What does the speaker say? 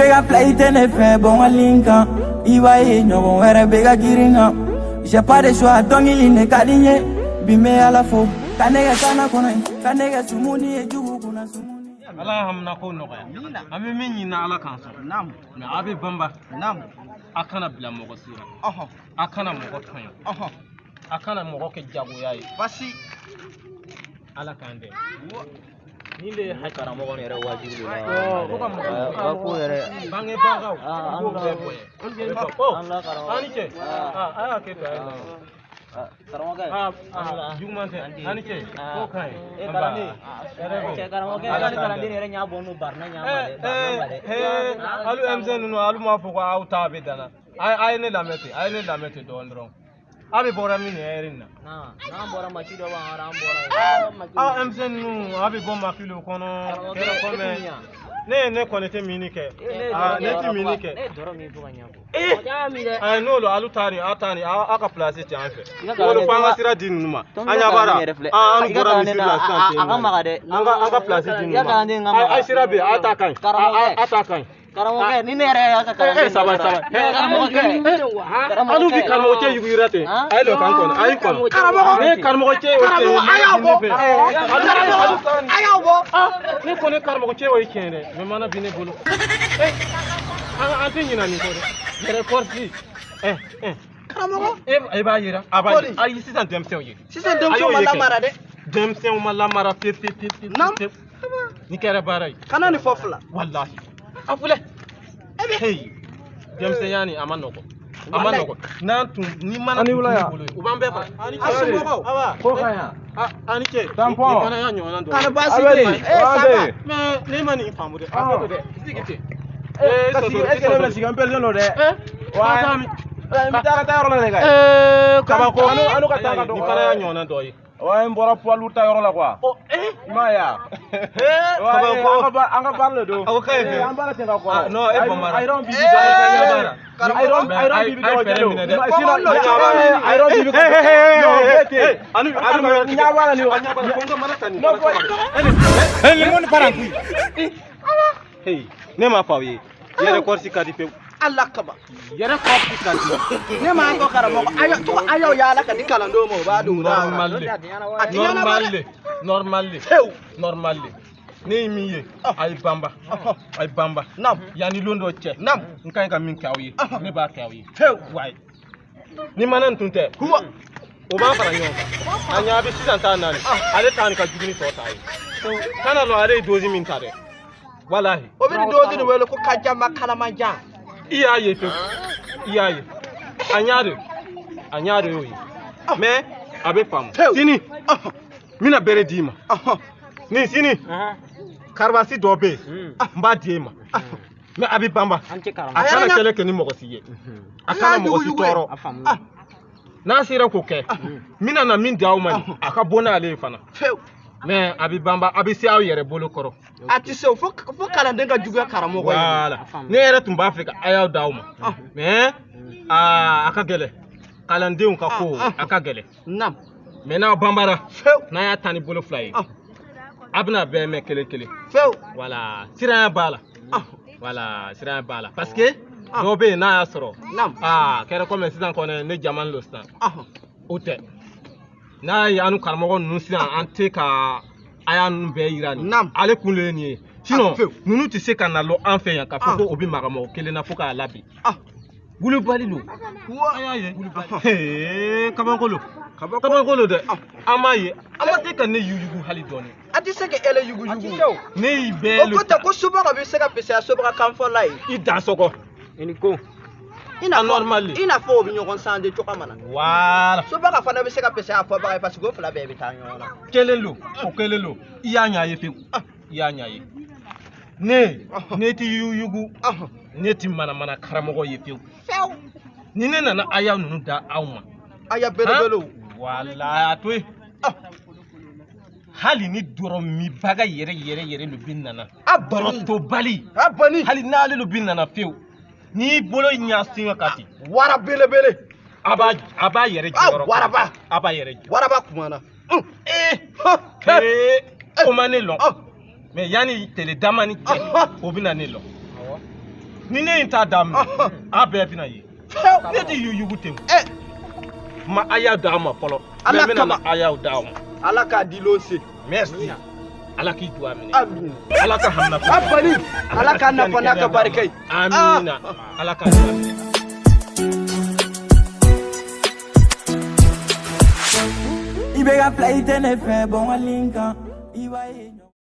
bega fly tenefe bon alinka iwaye nyogo were bega giringa j'ai pas de choix donc il ne kadinye bime ala fo kanega sana kona kanega sumuni e jugu kuna sumuni ala hamna ko no ya ami min na ala kan so nam me abi bamba nam akana bila mogo sira akana mogo tonyo akana mogo ke jago yayi basi ala kande ni le hakara mogo ne re wajibi la ko yere bange bangaw ko be boy Allah kara ani ke aya ke ta karamoga jugmante ani ke ko kai karani che karamoga ani karandi ne re nya bonu barna nya male alu emzen no alu ma foko auta be dana ay ne lamete do ndron abi bora min erinna na bora machido ba ara bora emzen no abi bo makilo kono kera kome ne konete minike ne ti minike doro mi buga nyako ay no lo alu tari atani aka place ti anfe wolo panga sira din numa anya bara anu bora mi sira sante aka magade anga place din numa ay sira be atakan karamoga ni ne re aka karandi sabar karamoga anu bi karamoga yugu irate ay lo kan kono ay kono karamoga che ayaw ni kono karamoga che way kene me mana bine bolo anti nyina ni ko de recordi karamoga e ba yira aba ay sisan demsew yi demsew ma la mara pe ni kere baray kana ni fofla wallahi afule hey demse yani amanoko nantu ni mana ni wala ubambe fa ani ko aba ko kaya ani ke tampon kana ya nyona ndo kana basi de me ne mani famude akoto de sigite kasi ekele na sigam personne de wa mi tara ta yoro la de kay kaba ko anu ka tanga do kana ya nyona ndo yi ouais mbora poilu ta yoro la quoi maya anga parle do okay anga tenga ko no e bomara I don't bibi do I don't bibi do I don't bibi anu nyawala ni kongo maratani no le mon paranku hey ne ma fawi yere korsi kadi pe Allah kaba yere korsi kadi ne ma ko karamo ayo ya la kadi kala ndo mo ba do normalement ne miye ay bamba nam yani londo che nam nkan ka min kawi ne ba kawi way ni manan tunte huwa o ba fara nyonka anya bi sisan ta nani ale tan ka jugini to tay kana lo ale dozi min tare wallahi o bi dozi ni wele ko kajja makala manja iyaye anyade yoyi mais abe fam sini mina bere dima ni sini karbasi dobe mba diema me abi bamba akana kele ke ni mogo siye akana mogo si toro na sira ko ke mina na min dawo man aka bona ale fana me abi bamba abi si aw yere bolo koro ati se fo kala denga juga karamo ko wala ne yere tumba afrika ayaw dawo ma me aka gele kala ndeun ka ko aka gele nam me na bambara na ya tani bolo fly abna be me kele voilà sira bala parce que dobe na ya soro nam kere ko men sidan ko ne jaman lo stan ote na ya anu karamo nu sidan ante ka ayan be irani nam ale kunle ni sinon nunu ti se kana lo anfe yan ka foko obi magamo kele na foka labi bulu balilo ayaye kabankolo de amaye amate kan ne yugu hali doni ati se ke ele yugu ne belo ko ta ko suba ka bi se ka pese asobra kan fo lai ida soko eniko ina normal ina fo bi nyogon sande to kamana wala suba ka fa na bi se ka pese afo ba parce que fla be bi ta nyona kelelo iya nyaaye fe iya nyaaye ne ti yugu ne ti mana karamogo ye fe ni ne na aya nunu da awma aya belebelo wala to hali ni doro mi baga yere lu binana abani to bali hali na lu binana few ni bolo nya singa kati wara belebele aba yere joro waraba kumana o manelo me yani tele damani ke obina nelo ni ne t'a daminɛ a bɛɛ bɛna ye ne tɛ yugu ten ma a y'a d'a ma fɔlɔ Ala mais kama. a y'aw d'a ma Ala k'a dilon se. merci ala k'i jɔ a minɛ Amin. ala ka hamina Afani. Ala k'a nafa n'a ka barika ye. amina ala ka jɔ a minɛ I bɛ ka fila i tɛ ne fɛ bɔn ka linkan i b'a ye